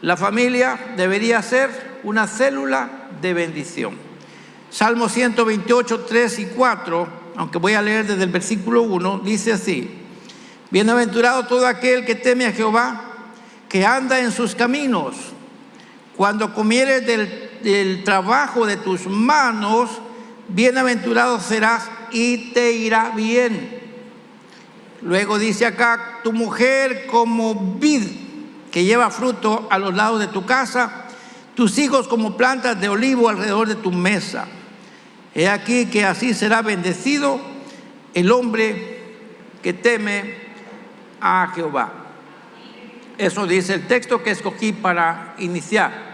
La familia debería ser una célula de bendición. Salmo 128, 3 y 4, aunque voy a leer desde el versículo 1, dice así: bienaventurado todo aquel que teme a Jehová, que anda en sus caminos. Cuando comieres del trabajo de tus manos, bienaventurado serás y te irá bien. Luego dice acá: tu mujer como vid que lleva fruto a los lados de tu casa, tus hijos como plantas de olivo alrededor de tu mesa. He aquí que así será bendecido el hombre que teme a Jehová. Eso dice el texto que escogí para iniciar.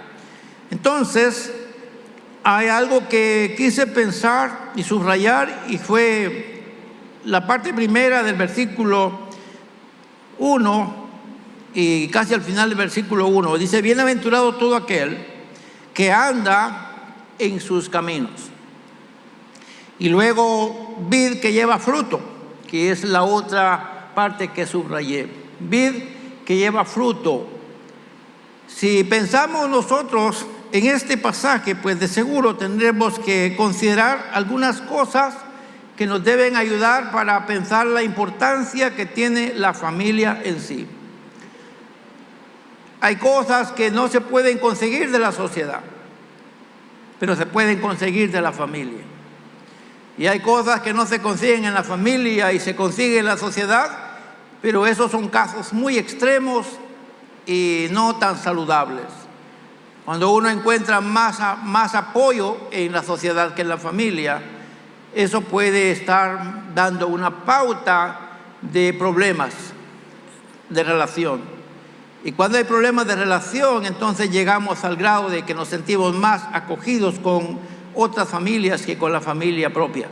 Entonces, hay algo que quise pensar y subrayar, y fue la parte primera del versículo 1 y casi al final del versículo 1. Dice: bienaventurado todo aquel que anda en sus caminos. Y luego, vid que lleva fruto, que es la otra parte que subrayé. Vid que lleva fruto. Si pensamos nosotros en este pasaje, pues de seguro tendremos que considerar algunas cosas que nos deben ayudar para pensar la importancia que tiene la familia en sí. Hay cosas que no se pueden conseguir de la sociedad, pero se pueden conseguir de la familia. Y hay cosas que no se consiguen en la familia y se consiguen en la sociedad, pero esos son casos muy extremos y no tan saludables. Cuando uno encuentra más apoyo en la sociedad que en la familia, eso puede estar dando una pauta de problemas de relación. Y cuando hay problemas de relación, entonces llegamos al grado de que nos sentimos más acogidos con otras familias que con la familia propia.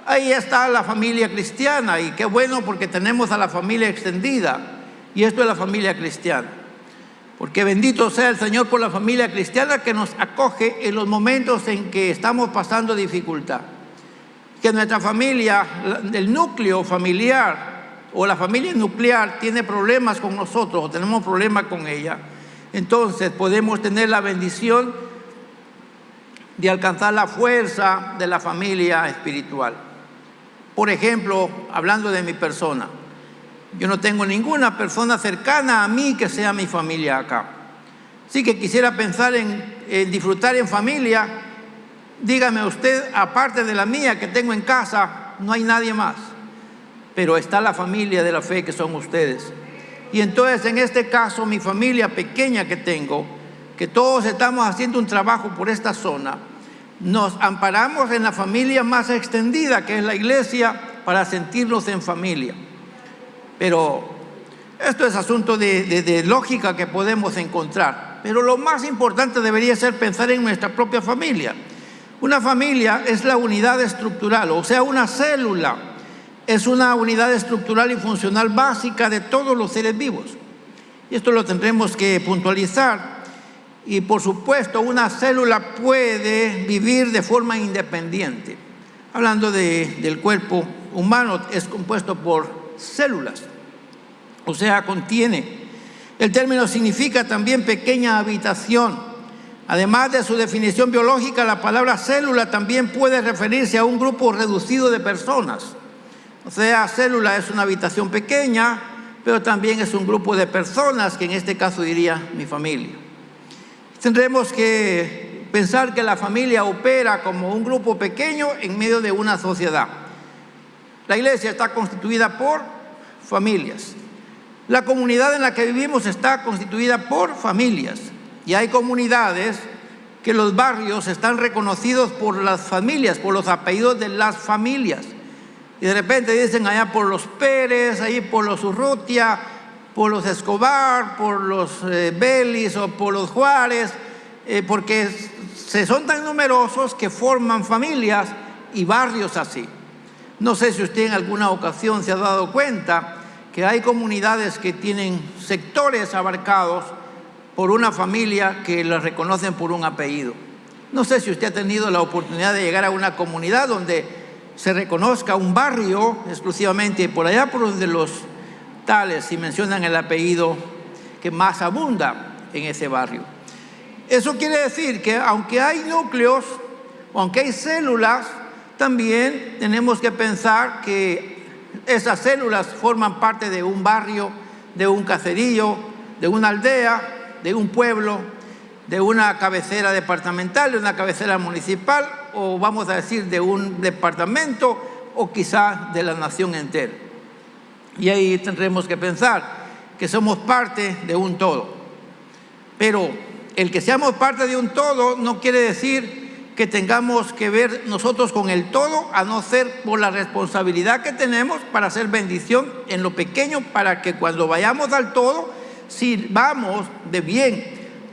Ahí está la familia cristiana, y qué bueno, porque tenemos a la familia extendida, y esto es la familia cristiana. Porque bendito sea el Señor por la familia cristiana que nos acoge en los momentos en que estamos pasando dificultad. Que nuestra familia, el núcleo familiar o la familia nuclear tiene problemas con nosotros o tenemos problemas con ella, entonces podemos tener la bendición de alcanzar la fuerza de la familia espiritual. Por ejemplo, hablando de mi persona, yo no tengo ninguna persona cercana a mí que sea mi familia acá. Así que quisiera pensar en disfrutar en familia. Dígame usted, aparte de la mía que tengo en casa, no hay nadie más. Pero está la familia de la fe, que son ustedes. Y entonces, en este caso, mi familia pequeña que tengo, que todos estamos haciendo un trabajo por esta zona, nos amparamos en la familia más extendida, que es la iglesia, para sentirnos en familia. Pero esto es asunto de lógica que podemos encontrar. Pero lo más importante debería ser pensar en nuestra propia familia. Una familia es la unidad estructural, o sea, una célula es una unidad estructural y funcional básica de todos los seres vivos. Y esto lo tendremos que puntualizar. Y por supuesto, una célula puede vivir de forma independiente. Hablando del cuerpo humano, es compuesto por células, o sea, contiene. El término significa también pequeña habitación. Además de su definición biológica, la palabra célula también puede referirse a un grupo reducido de personas. O sea, célula es una habitación pequeña, pero también es un grupo de personas, que en este caso diría mi familia. Tendremos que pensar que la familia opera como un grupo pequeño en medio de una sociedad. La iglesia está constituida por familias. La comunidad en la que vivimos está constituida por familias. Y hay comunidades que los barrios están reconocidos por las familias, por los apellidos de las familias. Y de repente dicen allá por los Pérez, ahí por los Urrutia, por los Escobar, por los Vélez o por los Juárez, porque son tan numerosos que forman familias y barrios así. No sé si usted en alguna ocasión se ha dado cuenta que hay comunidades que tienen sectores abarcados por una familia que las reconocen por un apellido. No sé si usted ha tenido la oportunidad de llegar a una comunidad donde se reconozca un barrio exclusivamente, por allá por donde los Tales, si mencionan el apellido, que más abunda en ese barrio. Eso quiere decir que aunque hay núcleos, aunque hay células, también tenemos que pensar que esas células forman parte de un barrio, de un caserío, de una aldea, de un pueblo, de una cabecera departamental, de una cabecera municipal, o vamos a decir de un departamento, o quizá de la nación entera. Y ahí tendremos que pensar que somos parte de un todo. Pero el que seamos parte de un todo no quiere decir que tengamos que ver nosotros con el todo, a no ser por la responsabilidad que tenemos para hacer bendición en lo pequeño, para que cuando vayamos al todo sirvamos de bien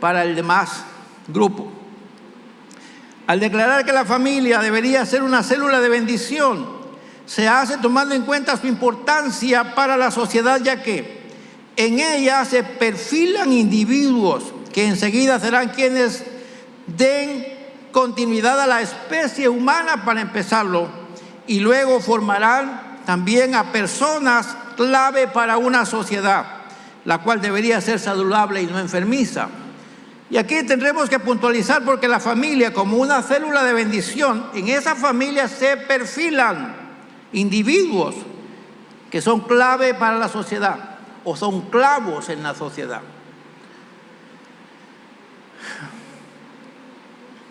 para el demás grupo. Al declarar que la familia debería ser una célula de bendición, se hace tomando en cuenta su importancia para la sociedad, ya que en ella se perfilan individuos que enseguida serán quienes den continuidad a la especie humana para empezarlo, y luego formarán también a personas clave para una sociedad, la cual debería ser saludable y no enfermiza. Y aquí tendremos que puntualizar, porque la familia como una célula de bendición, en esa familia se perfilan individuos que son clave para la sociedad o son clavos en la sociedad.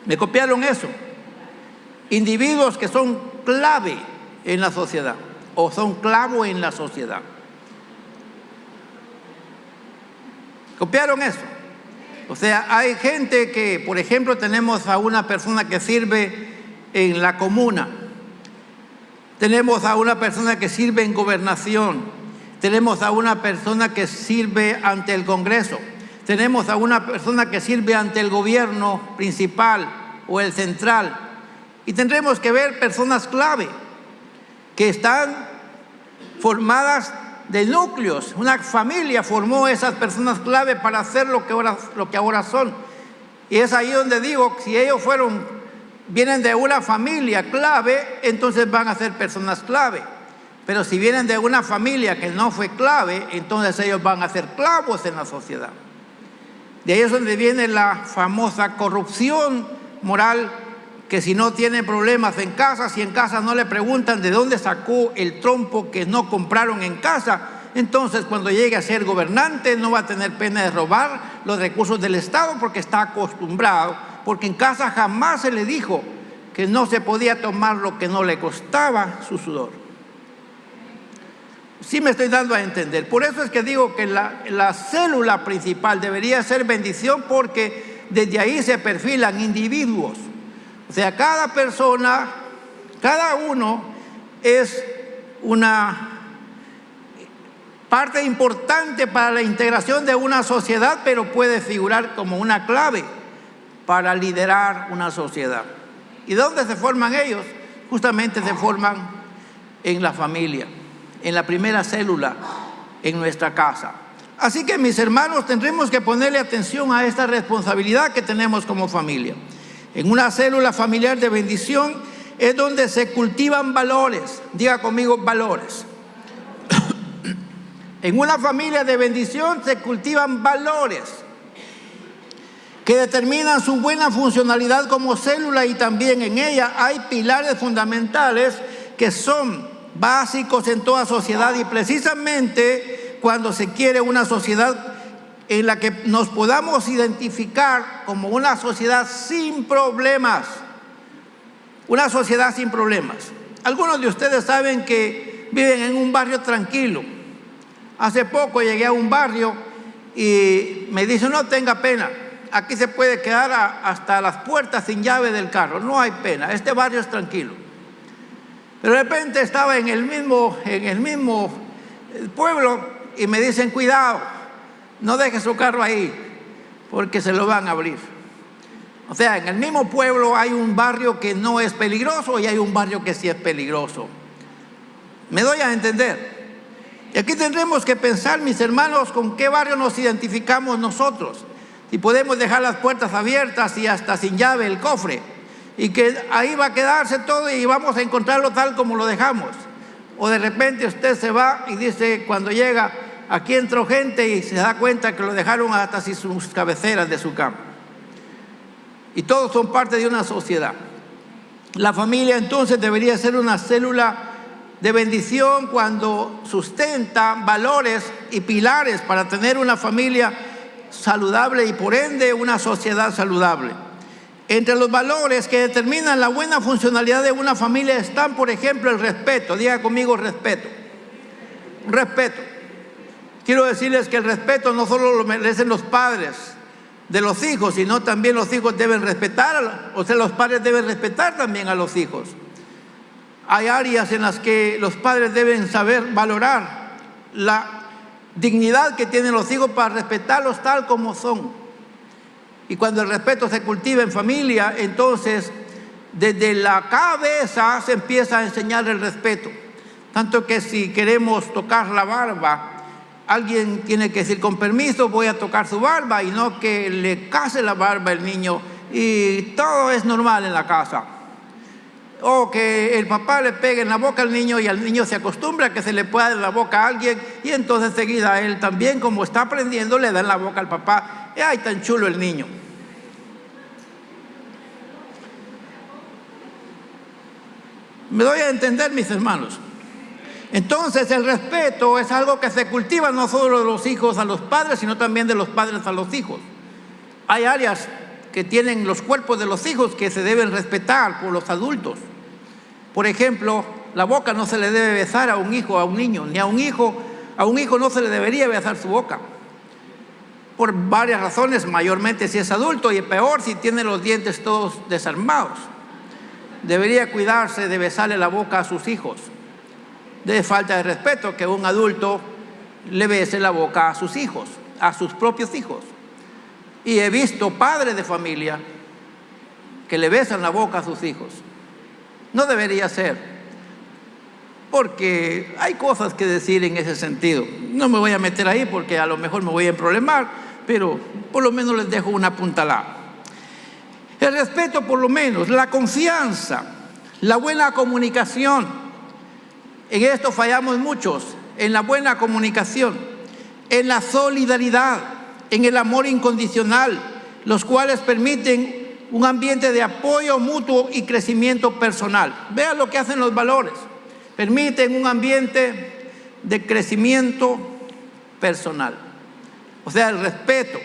¿Me copiaron eso? Individuos que son clave en la sociedad o son clavo en la sociedad. ¿Copiaron eso? O sea, hay gente que, por ejemplo, tenemos a una persona que sirve en la comuna, tenemos a una persona que sirve en gobernación, tenemos a una persona que sirve ante el Congreso, tenemos a una persona que sirve ante el gobierno principal o el central, y tendremos que ver personas clave que están formadas de núcleos. Una familia formó esas personas clave para hacer lo que ahora son. Y es ahí donde digo, si ellos vienen de una familia clave, entonces van a ser personas clave. Pero si vienen de una familia que no fue clave, entonces ellos van a ser clavos en la sociedad. De ahí es donde viene la famosa corrupción moral, que si no tiene problemas en casa, si en casa no le preguntan de dónde sacó el trompo que no compraron en casa, entonces cuando llegue a ser gobernante no va a tener pena de robar los recursos del Estado, porque está acostumbrado, porque en casa jamás se le dijo que no se podía tomar lo que no le costaba su sudor. Sí me estoy dando a entender. Por eso es que digo que la célula principal debería ser bendición, porque desde ahí se perfilan individuos. O sea, cada persona, cada uno es una parte importante para la integración de una sociedad, pero puede figurar como una clave para liderar una sociedad. ¿Y dónde se forman ellos? Justamente se forman en la familia, en la primera célula, en nuestra casa. Así que, mis hermanos, tendremos que ponerle atención a esta responsabilidad que tenemos como familia. En una célula familiar de bendición es donde se cultivan valores. Diga conmigo, valores. En una familia de bendición se cultivan valores que determinan su buena funcionalidad como célula, y también en ella hay pilares fundamentales que son básicos en toda sociedad, y precisamente cuando se quiere una sociedad en la que nos podamos identificar como una sociedad sin problemas. Una sociedad sin problemas. Algunos de ustedes saben que viven en un barrio tranquilo. Hace poco llegué a un barrio y me dicen: no tenga pena, aquí se puede quedar hasta las puertas sin llave del carro, no hay pena, este barrio es tranquilo. Pero de repente estaba en el mismo pueblo y me dicen: cuidado, no deje su carro ahí, porque se lo van a abrir. O sea, en el mismo pueblo hay un barrio que no es peligroso y hay un barrio que sí es peligroso. ¿Me doy a entender? Y aquí tendremos que pensar, mis hermanos, con qué barrio nos identificamos nosotros. Si podemos dejar las puertas abiertas y hasta sin llave el cofre, y que ahí va a quedarse todo y vamos a encontrarlo tal como lo dejamos. O de repente usted se va y dice cuando llega: aquí entró gente y se da cuenta que lo dejaron hasta sin sus cabeceras de su cama. Y todos son parte de una sociedad. La familia entonces debería ser una célula de bendición cuando sustenta valores y pilares para tener una familia saludable y por ende una sociedad saludable. Entre los valores que determinan la buena funcionalidad de una familia están, por ejemplo, el respeto. Diga conmigo respeto. Respeto. Quiero decirles que el respeto no solo lo merecen los padres de los hijos, sino también los hijos deben respetar, o sea, los padres deben respetar también a los hijos. Hay áreas en las que los padres deben saber valorar la dignidad que tienen los hijos para respetarlos tal como son. Y cuando el respeto se cultiva en familia, entonces desde la cabeza se empieza a enseñar el respeto. Tanto que si queremos tocar la barba, alguien tiene que decir con permiso, voy a tocar su barba, y no que le case la barba el niño y todo es normal en la casa. O que el papá le pegue en la boca al niño y al niño se acostumbra a que se le pueda dar en la boca a alguien, y entonces enseguida él también, como está aprendiendo, le da en la boca al papá. ¡Ay, tan chulo el niño! ¿Me doy a entender, mis hermanos? Entonces el respeto es algo que se cultiva no solo de los hijos a los padres, sino también de los padres a los hijos. Hay áreas que tienen los cuerpos de los hijos que se deben respetar por los adultos. Por ejemplo, la boca no se le debe besar a un hijo, a un niño, ni a un hijo no se le debería besar su boca. Por varias razones, mayormente si es adulto, y peor si tiene los dientes todos desarmados. Debería cuidarse de besarle la boca a sus hijos. De falta de respeto que un adulto le bese la boca a sus hijos, a sus propios hijos. Y he visto padres de familia que le besan la boca a sus hijos. No debería ser, porque hay cosas que decir en ese sentido. No me voy a meter ahí porque a lo mejor me voy a emproblemar, pero por lo menos les dejo una puntalada. El respeto, por lo menos, la confianza, la buena comunicación. En esto fallamos muchos, en la buena comunicación, en la solidaridad, en el amor incondicional, los cuales permiten un ambiente de apoyo mutuo y crecimiento personal. Vean lo que hacen los valores. Permiten un ambiente de crecimiento personal. O sea, el respeto,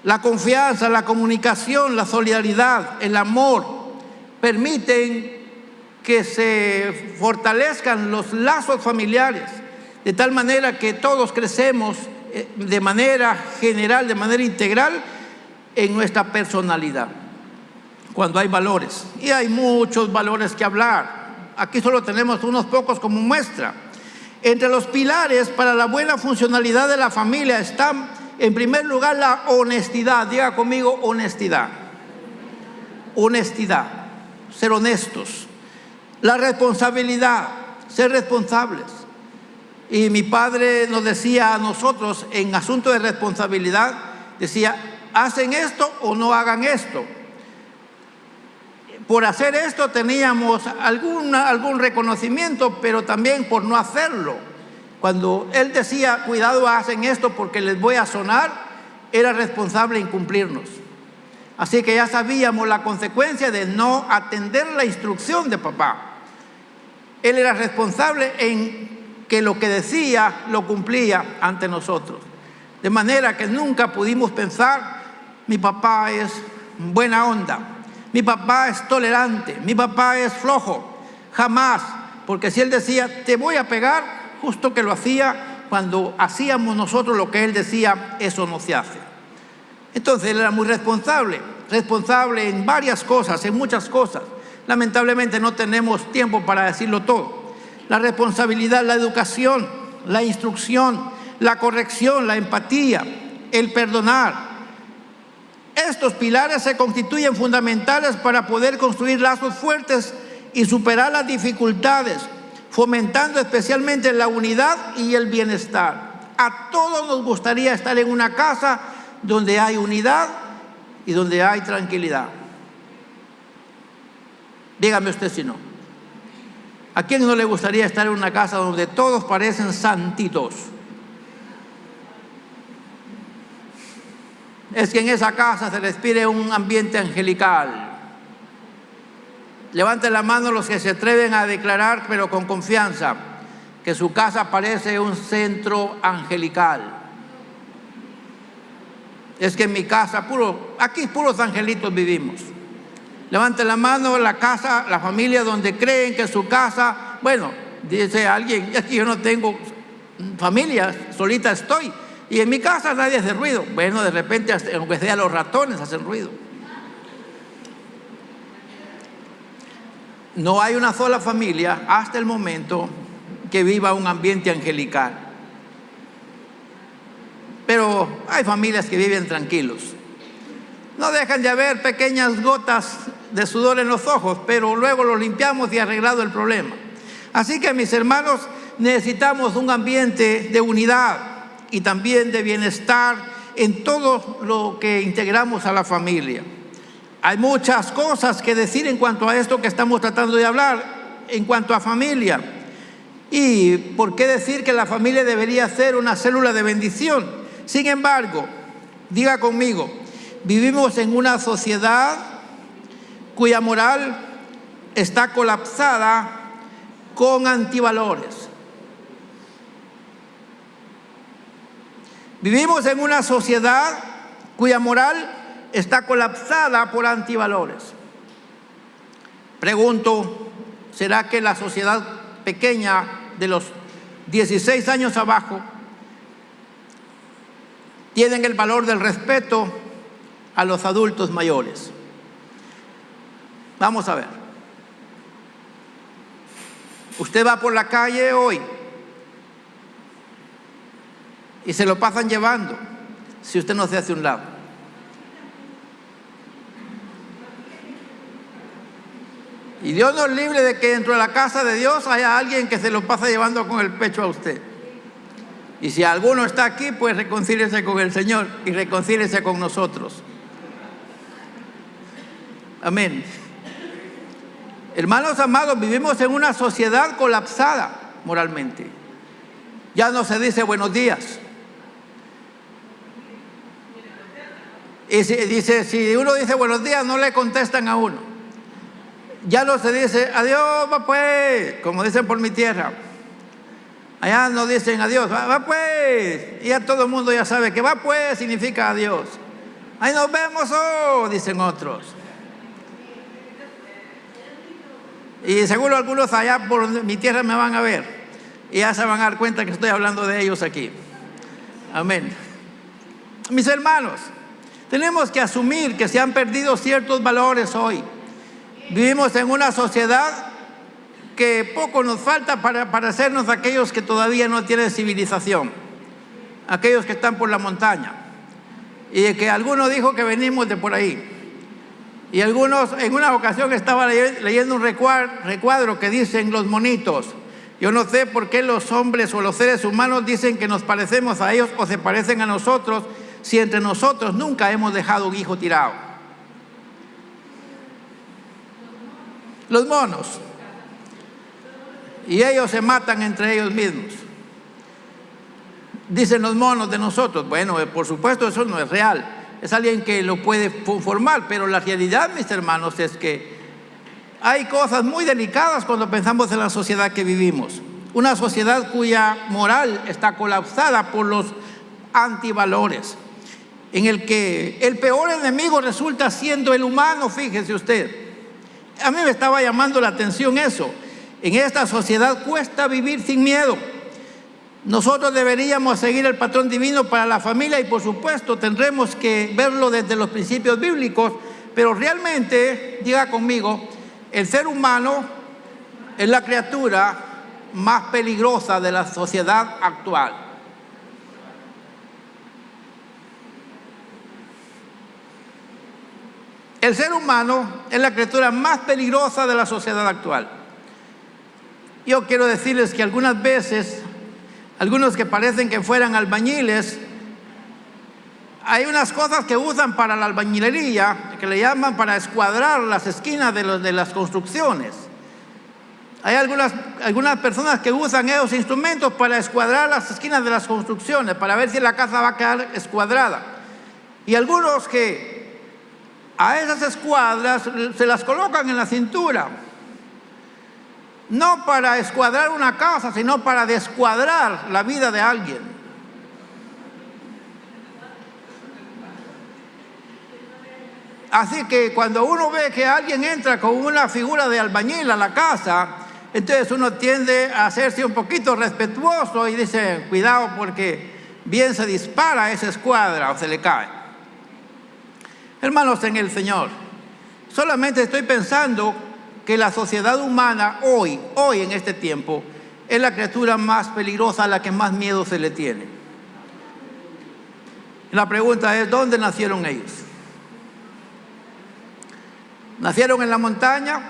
la confianza, la comunicación, la solidaridad, el amor, permiten que se fortalezcan los lazos familiares, de tal manera que todos crecemos de manera general, de manera integral, en nuestra personalidad. Cuando hay valores, y hay muchos valores que hablar, aquí solo tenemos unos pocos como muestra. Entre los pilares para la buena funcionalidad de la familia están, en primer lugar, la honestidad. Diga conmigo, honestidad. Honestidad, ser honestos. La responsabilidad, ser responsables. Y mi padre nos decía a nosotros en asunto de responsabilidad, decía, ¿hacen esto o no hagan esto? Por hacer esto teníamos algún reconocimiento, pero también por no hacerlo. Cuando él decía, cuidado, hacen esto porque les voy a sonar, era responsable en cumplirnos. Así que ya sabíamos la consecuencia de no atender la instrucción de papá. Él era responsable en que lo que decía lo cumplía ante nosotros. De manera que nunca pudimos pensar, mi papá es buena onda, mi papá es tolerante, mi papá es flojo. Jamás, porque si él decía, te voy a pegar, justo que lo hacía, cuando hacíamos nosotros lo que él decía, eso no se hace. Entonces él era muy responsable en varias cosas, en muchas cosas. Lamentablemente no tenemos tiempo para decirlo todo. La responsabilidad, la educación, la instrucción, la corrección, la empatía, el perdonar. Estos pilares se constituyen fundamentales para poder construir lazos fuertes y superar las dificultades, fomentando especialmente la unidad y el bienestar. A todos nos gustaría estar en una casa donde hay unidad y donde hay tranquilidad. Dígame usted si no. ¿A quién no le gustaría estar en una casa donde todos parecen santitos? es que en esa casa se respire un ambiente angelical. Levanten la mano los que se atreven a declarar, pero con confianza, que su casa parece un centro angelical. Es que en mi casa, aquí puros angelitos vivimos. Levanten la mano la casa, la familia donde creen que su casa, bueno, dice alguien, es que yo no tengo familia, solita estoy, y en mi casa nadie hace ruido. Bueno, de repente, aunque sea los ratones hacen ruido. No hay una sola familia hasta el momento que viva un ambiente angelical. Pero hay familias que viven tranquilos. No dejan de haber pequeñas gotas de sudor en los ojos, pero luego lo limpiamos y arreglado el problema. Así que, mis hermanos, necesitamos un ambiente de unidad y también de bienestar en todo lo que integramos a la familia. Hay muchas cosas que decir en cuanto a esto que estamos tratando de hablar, en cuanto a familia. ¿Y por qué decir que la familia debería ser una célula de bendición? Sin embargo, diga conmigo, vivimos en una sociedad cuya moral está colapsada con antivalores. Vivimos en una sociedad cuya moral está colapsada por antivalores. Pregunto, ¿será que la sociedad pequeña de los 16 años abajo tienen el valor del respeto a los adultos mayores? Vamos a ver. Usted va por la calle hoy y se lo pasan llevando si usted no se hace un lado. Y Dios nos libre de que dentro de la casa de Dios haya alguien que se lo pasa llevando con el pecho a usted. Y si alguno está aquí, pues reconcíliese con el Señor y reconcíliese con nosotros. Amén. Hermanos amados, vivimos en una sociedad colapsada moralmente. Ya no se dice buenos días. Y si uno dice buenos días, no le contestan a uno. Ya no se dice adiós, va pues, como dicen por mi tierra. Allá no dicen adiós, va pues. Y ya todo el mundo ya sabe que va pues significa adiós. Ahí nos vemos, oh, dicen otros. Y seguro algunos allá por mi tierra me van a ver. Y ya se van a dar cuenta que estoy hablando de ellos aquí. Amén. Mis hermanos, tenemos que asumir que se han perdido ciertos valores hoy. Vivimos en una sociedad que poco nos falta para parecernos a aquellos que todavía no tienen civilización, aquellos que están por la montaña, y que alguno dijo que venimos de por ahí. Y algunos, en una ocasión estaba leyendo un recuadro que dicen los monitos. Yo no sé por qué los hombres o los seres humanos dicen que nos parecemos a ellos o se parecen a nosotros, si entre nosotros nunca hemos dejado un hijo tirado. Los monos. Y ellos se matan entre ellos mismos. Dicen los monos de nosotros. Bueno, por supuesto eso no es real. Es alguien que lo puede formar, pero la realidad, mis hermanos, es que hay cosas muy delicadas cuando pensamos en la sociedad que vivimos. Una sociedad cuya moral está colapsada por los antivalores, en el que el peor enemigo resulta siendo el humano, fíjese usted. A mí me estaba llamando la atención eso. En esta sociedad cuesta vivir sin miedo. Nosotros deberíamos seguir el patrón divino para la familia y por supuesto tendremos que verlo desde los principios bíblicos, pero realmente, diga conmigo, el ser humano es la criatura más peligrosa de la sociedad actual. El ser humano es la criatura más peligrosa de la sociedad actual. Yo quiero decirles que algunas veces, algunos que parecen que fueran albañiles, hay unas cosas que usan para la albañilería, que le llaman para escuadrar las esquinas de las construcciones. Hay algunas personas que usan esos instrumentos para escuadrar las esquinas de las construcciones, para ver si la casa va a quedar escuadrada. Y algunos que a esas escuadras se las colocan en la cintura, no para escuadrar una casa, sino para descuadrar la vida de alguien. Así que cuando uno ve que alguien entra con una figura de albañil a la casa, entonces uno tiende a hacerse un poquito respetuoso y dice, cuidado porque bien se dispara esa escuadra o se le cae. Hermanos en el Señor, solamente estoy pensando que la sociedad humana hoy en este tiempo, es la criatura más peligrosa, a la que más miedo se le tiene. La pregunta es, ¿dónde nacieron ellos? ¿Nacieron en la montaña?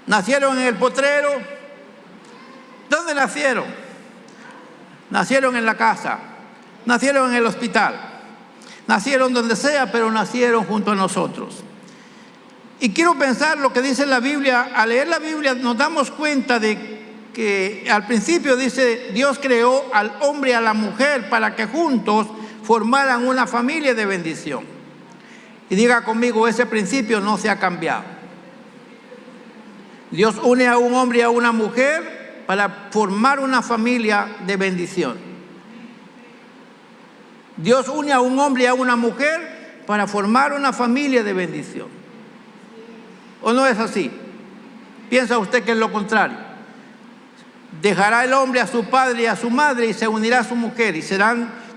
¿Nacieron en el potrero? ¿Dónde nacieron? Nacieron en la casa, nacieron en el hospital, nacieron donde sea, pero nacieron junto a nosotros. Y quiero pensar lo que dice la Biblia. Al leer la Biblia nos damos cuenta de que al principio dice, Dios creó al hombre y a la mujer para que juntos formaran una familia de bendición. Y diga conmigo, ese principio no se ha cambiado. Dios une a un hombre y a una mujer para formar una familia de bendición. Dios une a un hombre y a una mujer para formar una familia de bendición. ¿O no es así? ¿Piensa usted que es lo contrario? Dejará el hombre a su padre y a su madre y se unirá a su mujer y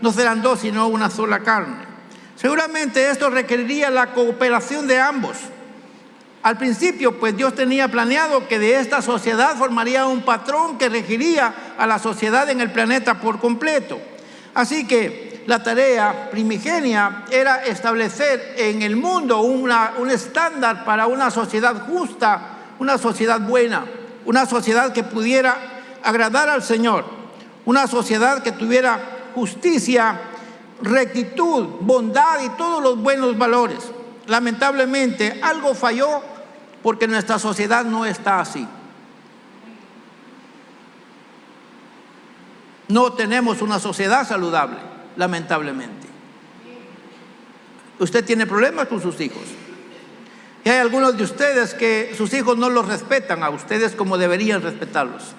no serán dos sino una sola carne. Seguramente esto requeriría la cooperación de ambos. Al principio, pues Dios tenía planeado que de esta sociedad formaría un patrón que regiría a la sociedad en el planeta por completo. Así que la tarea primigenia era establecer en el mundo un estándar para una sociedad justa, una sociedad buena, una sociedad que pudiera agradar al Señor, una sociedad que tuviera justicia, rectitud, bondad y todos los buenos valores. Lamentablemente, algo falló porque nuestra sociedad no está así. No tenemos una sociedad saludable, lamentablemente. Usted tiene problemas con sus hijos. Y hay algunos de ustedes que sus hijos no los respetan a ustedes como deberían respetarlos.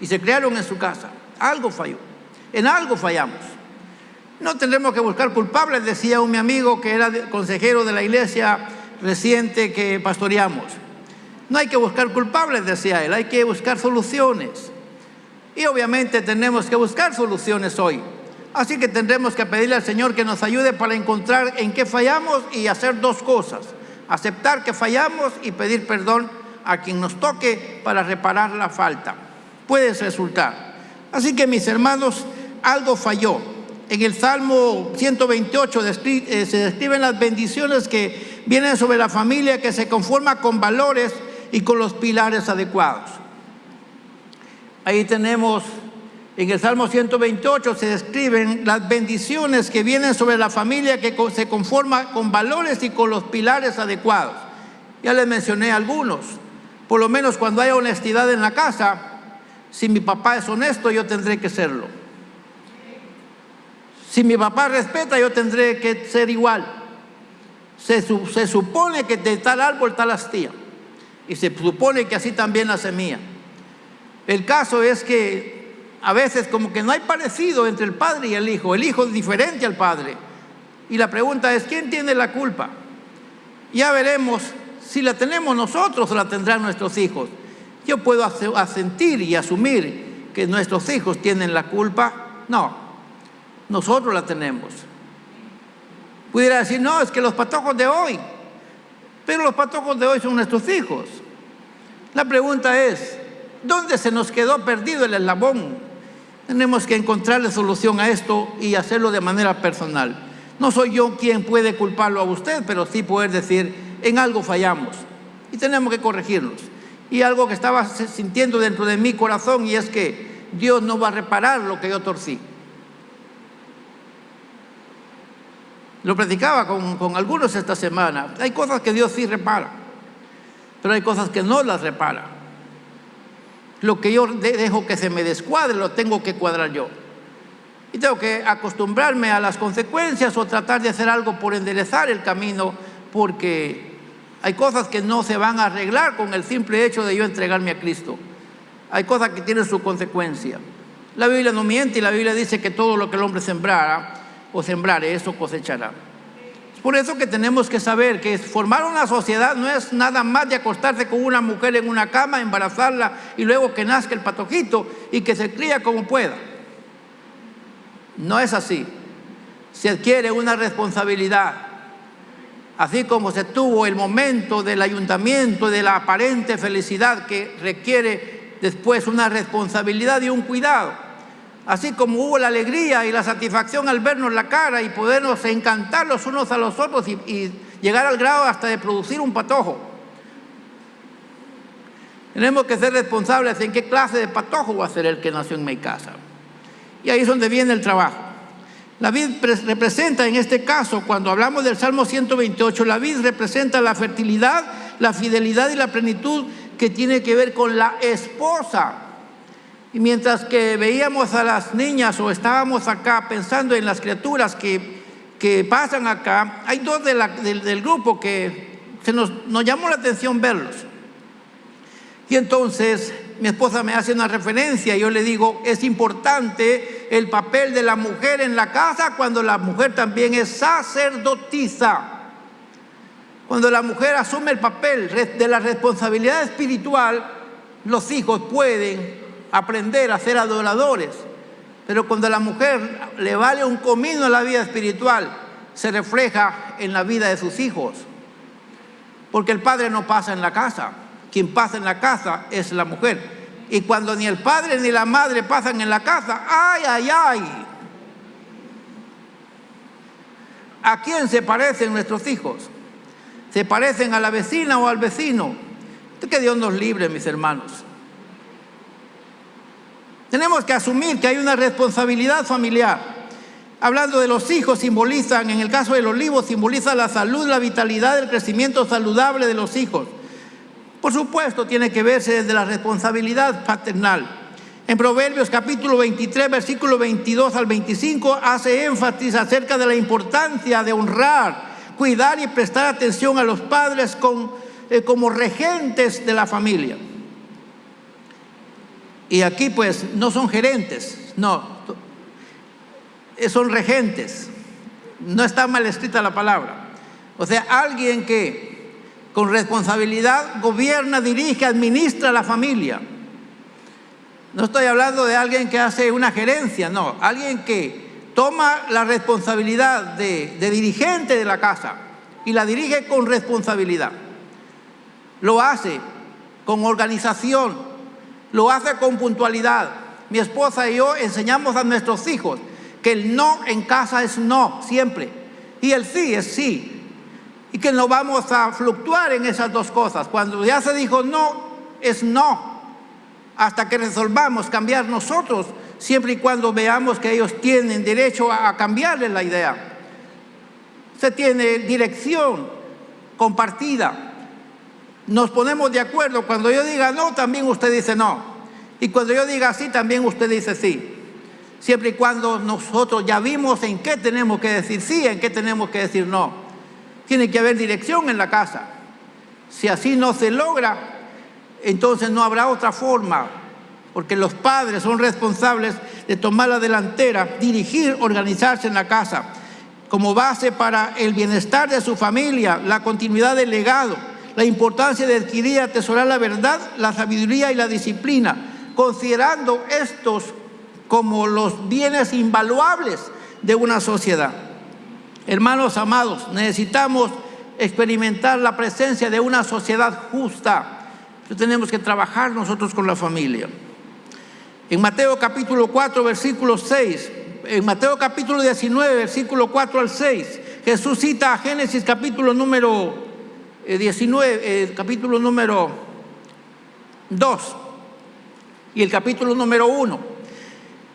Y se criaron en su casa. Algo falló. En algo fallamos. No tendremos que buscar culpables, decía mi amigo que era consejero de la iglesia reciente que pastoreamos. No hay que buscar culpables, decía él, hay que buscar soluciones. Y obviamente tenemos que buscar soluciones hoy. Así que tendremos que pedirle al Señor que nos ayude para encontrar en qué fallamos y hacer dos cosas: aceptar que fallamos y pedir perdón a quien nos toque para reparar la falta. Puede resultar. Así que, mis hermanos, algo falló. En el Salmo 128 se describen las bendiciones que vienen sobre la familia que se conforma con valores y con los pilares adecuados. Ahí tenemos, en el Salmo 128 se describen las bendiciones que vienen sobre la familia que se conforma con valores y con los pilares adecuados. Ya les mencioné algunos. Por lo menos cuando haya honestidad en la casa, si mi papá es honesto, yo tendré que serlo. Si mi papá respeta, yo tendré que ser igual. Se supone que de tal árbol tal astilla. Y se supone que así también la semilla. El caso es que a veces como que no hay parecido entre el padre y el hijo. El hijo es diferente al padre. Y la pregunta es, ¿quién tiene la culpa? Ya veremos si la tenemos nosotros o la tendrán nuestros hijos. Yo puedo asentir y asumir que nuestros hijos tienen la culpa. No, nosotros la tenemos. Pudiera decir, no, es que los patojos de hoy. Pero los patojos de hoy son nuestros hijos. La pregunta es, ¿dónde se nos quedó perdido el eslabón? Tenemos que encontrarle solución a esto y hacerlo de manera personal. No soy yo quien puede culparlo a usted, pero sí poder decir, en algo fallamos y tenemos que corregirnos. Y algo que estaba sintiendo dentro de mi corazón, y es que Dios no va a reparar lo que yo torcí. Lo platicaba con algunos esta semana. Hay cosas que Dios sí repara, pero hay cosas que no las repara. Lo que yo dejo que se me descuadre, lo tengo que cuadrar yo. Y tengo que acostumbrarme a las consecuencias o tratar de hacer algo por enderezar el camino, porque hay cosas que no se van a arreglar con el simple hecho de yo entregarme a Cristo. Hay cosas que tienen su consecuencia. La Biblia no miente y la Biblia dice que todo lo que el hombre sembrara o sembrare, eso cosechará. Es por eso que tenemos que saber que formar una sociedad no es nada más de acostarse con una mujer en una cama, embarazarla y luego que nazca el patojito y que se cría como pueda. No es así. Se adquiere una responsabilidad. Así como se tuvo el momento del ayuntamiento, de la aparente felicidad que requiere después una responsabilidad y un cuidado. Así como hubo la alegría y la satisfacción al vernos la cara y podernos encantar los unos a los otros y llegar al grado hasta de producir un patojo. Tenemos que ser responsables en qué clase de patojo va a ser el que nació en mi casa. Y ahí es donde viene el trabajo. La vid representa, en este caso, cuando hablamos del Salmo 128, la vid representa la fertilidad, la fidelidad y la plenitud que tiene que ver con la esposa. Y mientras que veíamos a las niñas o estábamos acá pensando en las criaturas que pasan acá, hay dos del grupo que nos llamó la atención verlos. Y entonces mi esposa me hace una referencia y yo le digo, es importante el papel de la mujer en la casa cuando la mujer también es sacerdotisa. Cuando la mujer asume el papel de la responsabilidad espiritual, los hijos pueden aprender a ser adoradores. Pero cuando a la mujer le vale un comino en la vida espiritual, se refleja en la vida de sus hijos. Porque el padre no pasa en la casa. Quien pasa en la casa es la mujer. Y cuando ni el padre ni la madre pasan en la casa, ¡ay, ay, ay! ¿A quién se parecen nuestros hijos? ¿Se parecen a la vecina o al vecino? Que Dios nos libre, mis hermanos. Tenemos que asumir que hay una responsabilidad familiar. Hablando de los hijos, simbolizan, en el caso del olivo, simboliza la salud, la vitalidad, el crecimiento saludable de los hijos. Por supuesto, tiene que verse desde la responsabilidad paternal. En Proverbios capítulo 23, versículo 22 al 25, hace énfasis acerca de la importancia de honrar, cuidar y prestar atención a los padres como regentes de la familia. Y aquí pues no son gerentes, no, son regentes. No está mal escrita la palabra. O sea, alguien que con responsabilidad gobierna, dirige, administra la familia. No estoy hablando de alguien que hace una gerencia, no. Alguien que toma la responsabilidad de dirigente de la casa y la dirige con responsabilidad. Lo hace con organización, lo hace con puntualidad. Mi esposa y yo enseñamos a nuestros hijos que el no en casa es no, siempre. Y el sí es sí. Y que no vamos a fluctuar en esas dos cosas. Cuando ya se dijo no, es no. Hasta que resolvamos cambiar nosotros, siempre y cuando veamos que ellos tienen derecho a cambiarle la idea. Se tiene dirección compartida. Nos ponemos de acuerdo. Cuando yo diga no, también usted dice no. Y cuando yo diga sí, también usted dice sí. Siempre y cuando nosotros ya vimos en qué tenemos que decir sí, en qué tenemos que decir no. Tiene que haber dirección en la casa. Si así no se logra, entonces no habrá otra forma, porque los padres son responsables de tomar la delantera, dirigir, organizarse en la casa, como base para el bienestar de su familia, la continuidad del legado, la importancia de adquirir y atesorar la verdad, la sabiduría y la disciplina, considerando estos como los bienes invaluables de una sociedad. Hermanos amados, necesitamos experimentar la presencia de una sociedad justa. Pero tenemos que trabajar nosotros con la familia. En Mateo capítulo 4, versículo 6, en Mateo capítulo 19, versículo 4 al 6, Jesús cita a Génesis capítulo número 19, capítulo número 2 y el capítulo número 1.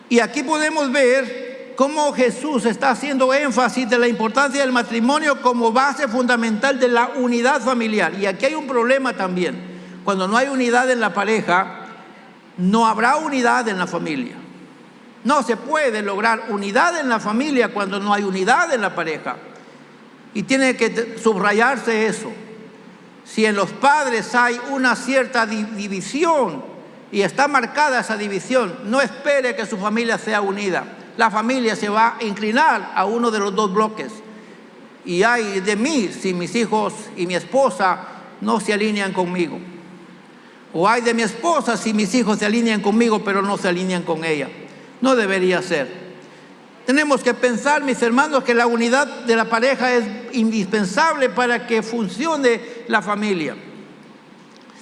Y aquí podemos ver cómo Jesús está haciendo énfasis de la importancia del matrimonio como base fundamental de la unidad familiar. Y aquí hay un problema también. Cuando no hay unidad en la pareja, no habrá unidad en la familia. No se puede lograr unidad en la familia cuando no hay unidad en la pareja. Y tiene que subrayarse eso. Si en los padres hay una cierta división y está marcada esa división, no espere que su familia sea unida. La familia se va a inclinar a uno de los dos bloques. Y ay de mí si mis hijos y mi esposa no se alinean conmigo. O ay de mi esposa si mis hijos se alinean conmigo pero no se alinean con ella. No debería ser. Tenemos que pensar, mis hermanos, que la unidad de la pareja es indispensable para que funcione la familia.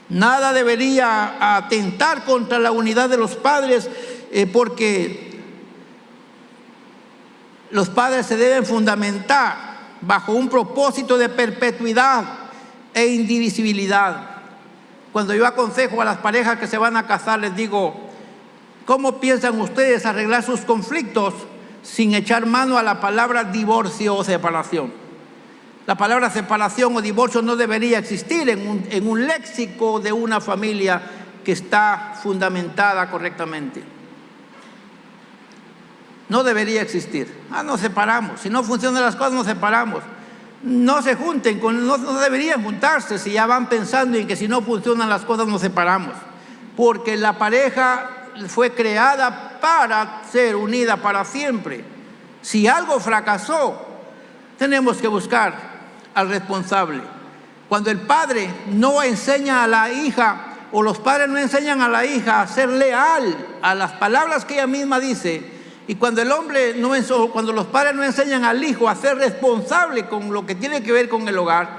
Nada debería atentar contra la unidad de los padres, porque los padres se deben fundamentar bajo un propósito de perpetuidad e indivisibilidad. Cuando yo aconsejo a las parejas que se van a casar, les digo, ¿cómo piensan ustedes arreglar sus conflictos sin echar mano a la palabra divorcio o separación? La palabra separación o divorcio no debería existir en un léxico de una familia que está fundamentada correctamente. No debería existir. Nos separamos. Si no funcionan las cosas, nos separamos. No se junten, no deberían juntarse si ya van pensando en que si no funcionan las cosas, nos separamos. Porque la pareja fue creada para ser unida para siempre. Si algo fracasó, tenemos que buscar al responsable. Cuando el padre no enseña a la hija, o los padres no enseñan a la hija a ser leal a las palabras que ella misma dice, y cuando cuando los padres no enseñan al hijo a ser responsable con lo que tiene que ver con el hogar,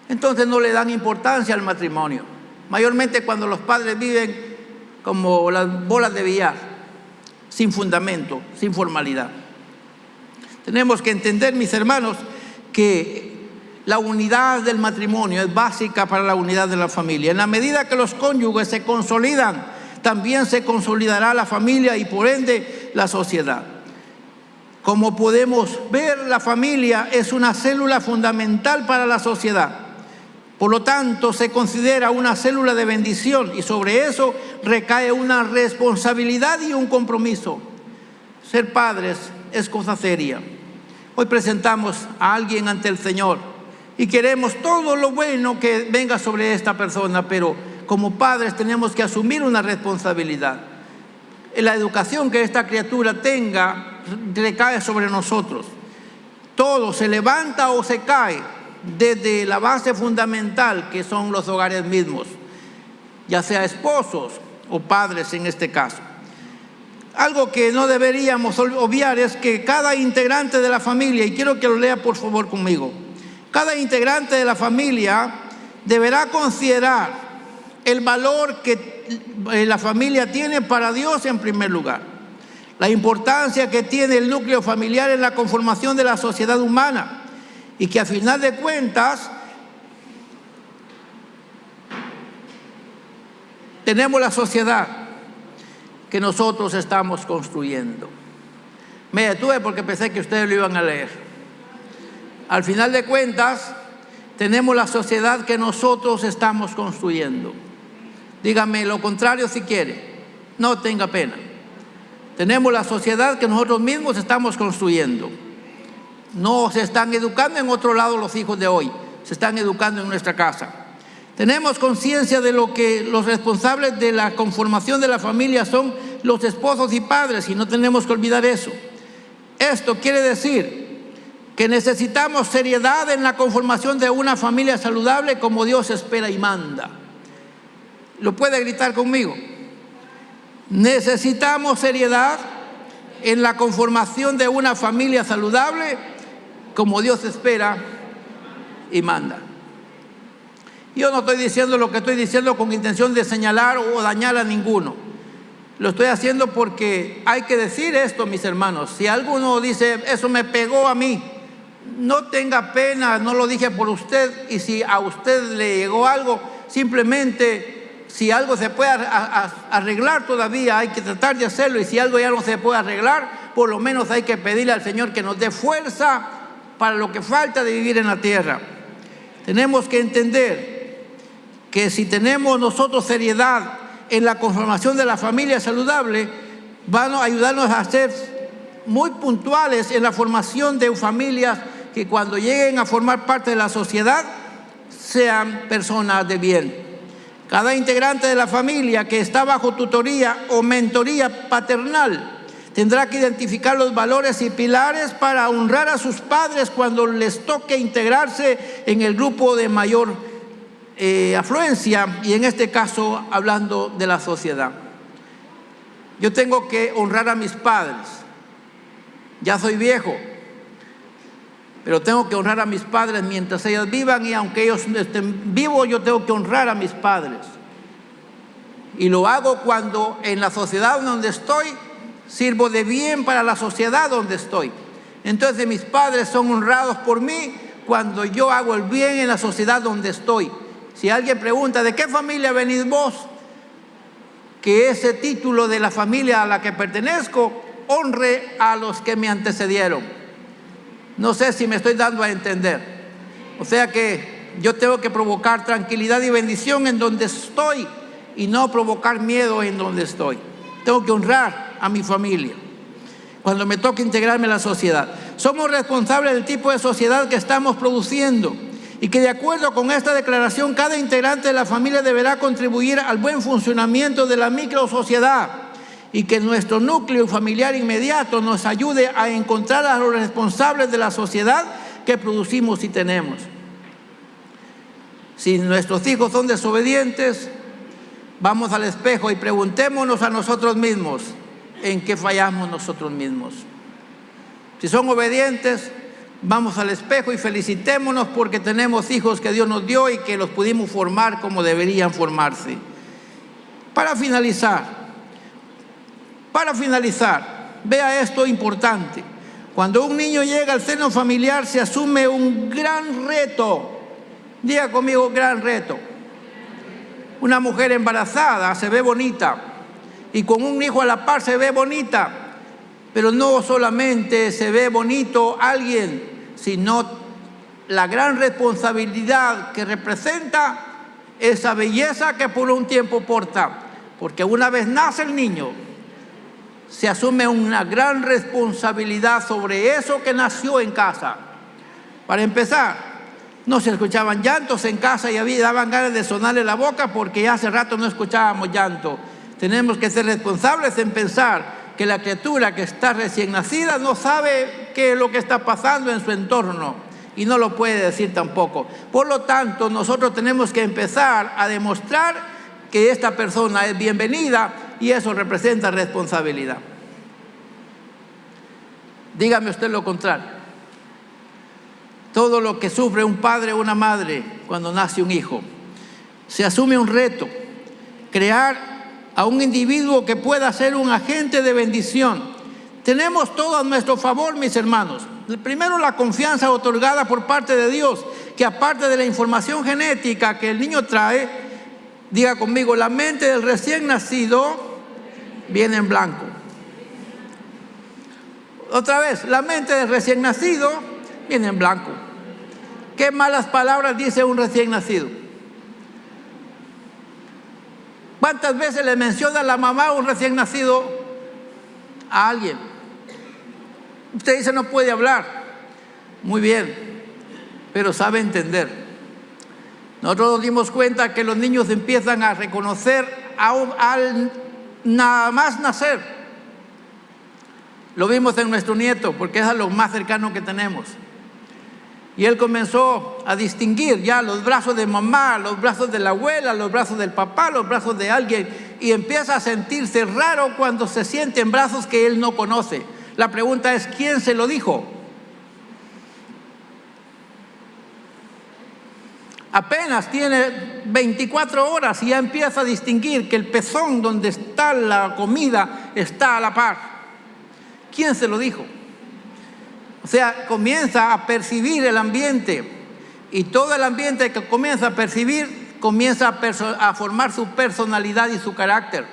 entonces no le dan importancia al matrimonio. Mayormente cuando los padres viven como las bolas de billar, sin fundamento, sin formalidad. Tenemos que entender, mis hermanos, que la unidad del matrimonio es básica para la unidad de la familia. En la medida que los cónyuges se consolidan, también se consolidará la familia y por ende la sociedad. Como podemos ver, la familia es una célula fundamental para la sociedad. Por lo tanto, se considera una célula de bendición y sobre eso recae una responsabilidad y un compromiso. Ser padres es cosa seria. Hoy presentamos a alguien ante el Señor y queremos todo lo bueno que venga sobre esta persona, pero como padres tenemos que asumir una responsabilidad. La educación que esta criatura tenga recae sobre nosotros. Todo se levanta o se cae desde la base fundamental que son los hogares mismos, ya sea esposos o padres en este caso. Algo que no deberíamos obviar es que cada integrante de la familia, y quiero que lo lea por favor conmigo, cada integrante de la familia deberá considerar el valor que la familia tiene para Dios en primer lugar, la importancia que tiene el núcleo familiar en la conformación de la sociedad humana y que a final de cuentas tenemos la sociedad que nosotros estamos construyendo. Me detuve porque pensé que ustedes lo iban a leer. Al final de cuentas, tenemos la sociedad que nosotros estamos construyendo. Dígame lo contrario si quiere, no tenga pena. Tenemos la sociedad que nosotros mismos estamos construyendo. No se están educando en otro lado los hijos de hoy, se están educando en nuestra casa. Tenemos conciencia de lo que los responsables de la conformación de la familia son los esposos y padres, y no tenemos que olvidar eso. Esto quiere decir que necesitamos seriedad en la conformación de una familia saludable como Dios espera y manda. ¿Lo puede gritar conmigo? Necesitamos seriedad en la conformación de una familia saludable como Dios espera y manda. Yo no estoy diciendo lo que estoy diciendo con intención de señalar o dañar a ninguno. Lo estoy haciendo porque hay que decir esto, mis hermanos. Si alguno dice, eso me pegó a mí, no tenga pena, no lo dije por usted. Y si a usted le llegó algo, simplemente, si algo se puede arreglar todavía, hay que tratar de hacerlo. Y si algo ya no se puede arreglar, por lo menos hay que pedirle al Señor que nos dé fuerza para lo que falta de vivir en la tierra. Tenemos que entender que si tenemos nosotros seriedad en la conformación de la familia saludable, van a ayudarnos a ser muy puntuales en la formación de familias que cuando lleguen a formar parte de la sociedad sean personas de bien. Cada integrante de la familia que está bajo tutoría o mentoría paternal tendrá que identificar los valores y pilares para honrar a sus padres cuando les toque integrarse en el grupo de mayor afluencia, y en este caso hablando de la sociedad. Yo tengo que honrar a mis padres. Ya soy viejo, pero tengo que honrar a mis padres mientras ellos vivan, y aunque ellos no estén vivos, yo tengo que honrar a mis padres. Y lo hago cuando en la sociedad donde estoy sirvo de bien para la sociedad donde estoy. Entonces mis padres son honrados por mí cuando yo hago el bien en la sociedad donde estoy. Si alguien pregunta, ¿de qué familia venís vos? Que ese título de la familia a la que pertenezco honre a los que me antecedieron. No sé si me estoy dando a entender. O sea que yo tengo que provocar tranquilidad y bendición en donde estoy y no provocar miedo en donde estoy. Tengo que honrar a mi familia cuando me toque integrarme a la sociedad. Somos responsables del tipo de sociedad que estamos produciendo, y que de acuerdo con esta declaración, cada integrante de la familia deberá contribuir al buen funcionamiento de la microsociedad, y que nuestro núcleo familiar inmediato nos ayude a encontrar a los responsables de la sociedad que producimos y tenemos. Si nuestros hijos son desobedientes, vamos al espejo y preguntémonos a nosotros mismos en qué fallamos nosotros mismos. Si son obedientes, vamos al espejo y felicitémonos porque tenemos hijos que Dios nos dio y que los pudimos formar como deberían formarse. Para finalizar, vea esto importante. Cuando un niño llega al seno familiar se asume un gran reto. Diga conmigo, gran reto. Una mujer embarazada se ve bonita y con un hijo a la par se ve bonita, pero no solamente se ve bonito alguien, sino la gran responsabilidad que representa esa belleza que por un tiempo porta, porque una vez nace el niño, se asume una gran responsabilidad sobre eso que nació en casa. Para empezar, no se escuchaban llantos en casa y daban ganas de sonarle la boca porque ya hace rato no escuchábamos llanto. Tenemos que ser responsables en pensar que la criatura que está recién nacida no sabe qué es lo que está pasando en su entorno y no lo puede decir tampoco. Por lo tanto, nosotros tenemos que empezar a demostrar que esta persona es bienvenida, y eso representa responsabilidad. Dígame usted lo contrario. Todo lo que sufre un padre o una madre cuando nace un hijo, se asume un reto: crear a un individuo que pueda ser un agente de bendición. Tenemos todo a nuestro favor, mis hermanos. Primero, la confianza otorgada por parte de Dios, que aparte de la información genética que el niño trae, diga conmigo, la mente del recién nacido viene en blanco. Otra vez, la mente del recién nacido viene en blanco. ¿Qué malas palabras dice un recién nacido? ¿Cuántas veces le menciona la mamá a un recién nacido a alguien? Usted dice no puede hablar. Muy bien, pero sabe entender. Nosotros nos dimos cuenta que los niños empiezan a reconocer al nada más nacer. Lo vimos en nuestro nieto, porque es lo más cercano que tenemos. Y él comenzó a distinguir ya los brazos de mamá, los brazos de la abuela, los brazos del papá, los brazos de alguien, y empieza a sentirse raro cuando se siente en brazos que él no conoce. La pregunta es, ¿quién se lo dijo? Apenas tiene 24 horas y ya empieza a distinguir que el pezón donde está la comida está a la par. ¿Quién se lo dijo? O sea, comienza a percibir el ambiente, y todo el ambiente que comienza a percibir comienza a formar su personalidad y su carácter.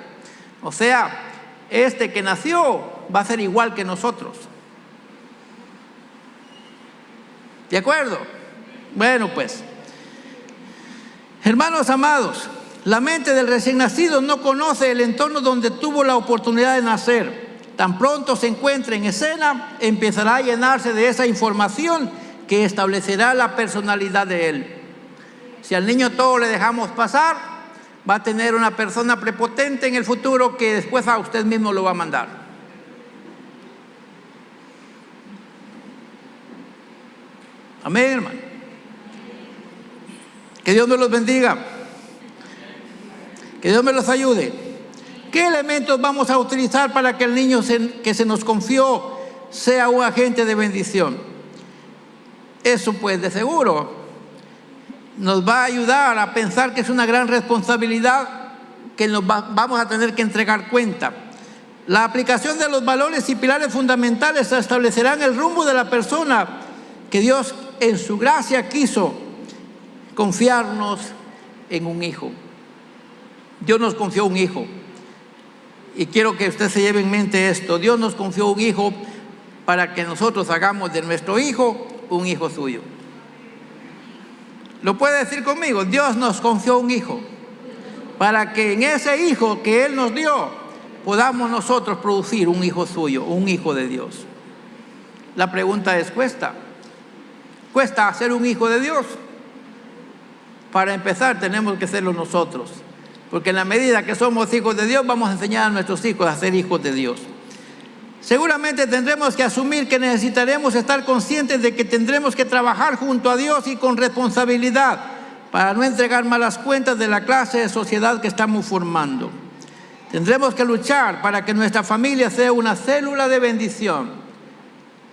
O sea, este que nació va a ser igual que nosotros. ¿De acuerdo? Bueno, pues, hermanos amados, La mente del recién nacido no conoce el entorno donde tuvo la oportunidad de nacer. Tan pronto se encuentre en escena, empezará a llenarse de esa información que establecerá la personalidad de él. Si al niño todo le dejamos pasar, va a tener una persona prepotente en el futuro que después a usted mismo lo va a mandar. Amén, hermano. Que Dios me los bendiga. Que Dios me los ayude. ¿Qué elementos vamos a utilizar para que el niño que se nos confió sea un agente de bendición? Eso pues de seguro nos va a ayudar a pensar que es una gran responsabilidad que vamos a tener que entregar cuenta. La aplicación de los valores y pilares fundamentales establecerán el rumbo de la persona que Dios en su gracia quiso confiarnos en un hijo. Dios nos confió un hijo. Y quiero que usted se lleve en mente esto. Dios nos confió un hijo para que nosotros hagamos de nuestro hijo un hijo suyo. ¿Lo puede decir conmigo? Dios nos confió un hijo para que en ese hijo que Él nos dio podamos nosotros producir un hijo suyo, un hijo de Dios. La pregunta es, ¿cuesta? ¿Cuesta ser un hijo de Dios? Para empezar tenemos que serlo nosotros. Porque en la medida que somos hijos de Dios, vamos a enseñar a nuestros hijos a ser hijos de Dios. Seguramente tendremos que asumir que necesitaremos estar conscientes de que tendremos que trabajar junto a Dios y con responsabilidad para no entregar malas cuentas de la clase de sociedad que estamos formando. Tendremos que luchar para que nuestra familia sea una célula de bendición.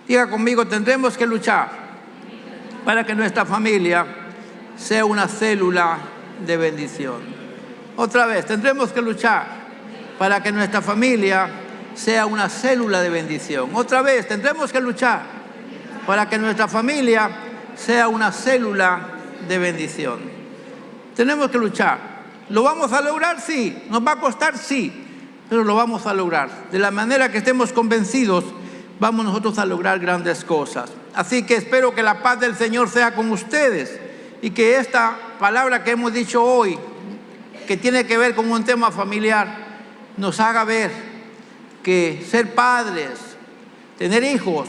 Diga conmigo, tendremos que luchar para que nuestra familia sea una célula de bendición. Otra vez, tendremos que luchar para que nuestra familia sea una célula de bendición. Otra vez, tendremos que luchar para que nuestra familia sea una célula de bendición. Tenemos que luchar. ¿Lo vamos a lograr? Sí. ¿Nos va a costar? Sí. Pero lo vamos a lograr. De la manera que estemos convencidos, vamos nosotros a lograr grandes cosas. Así que espero que la paz del Señor sea con ustedes y que esta palabra que hemos dicho hoy, que tiene que ver con un tema familiar, nos haga ver que ser padres, tener hijos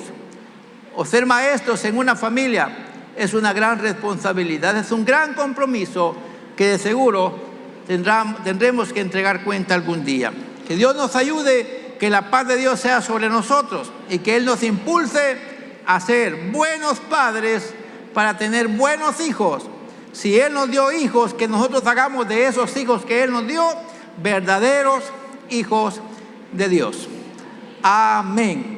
o ser maestros en una familia es una gran responsabilidad, es un gran compromiso que de seguro tendremos que entregar cuenta algún día. Que Dios nos ayude, que la paz de Dios sea sobre nosotros y que Él nos impulse a ser buenos padres para tener buenos hijos. Si Él nos dio hijos, que nosotros hagamos de esos hijos que Él nos dio verdaderos hijos de Dios. Amén.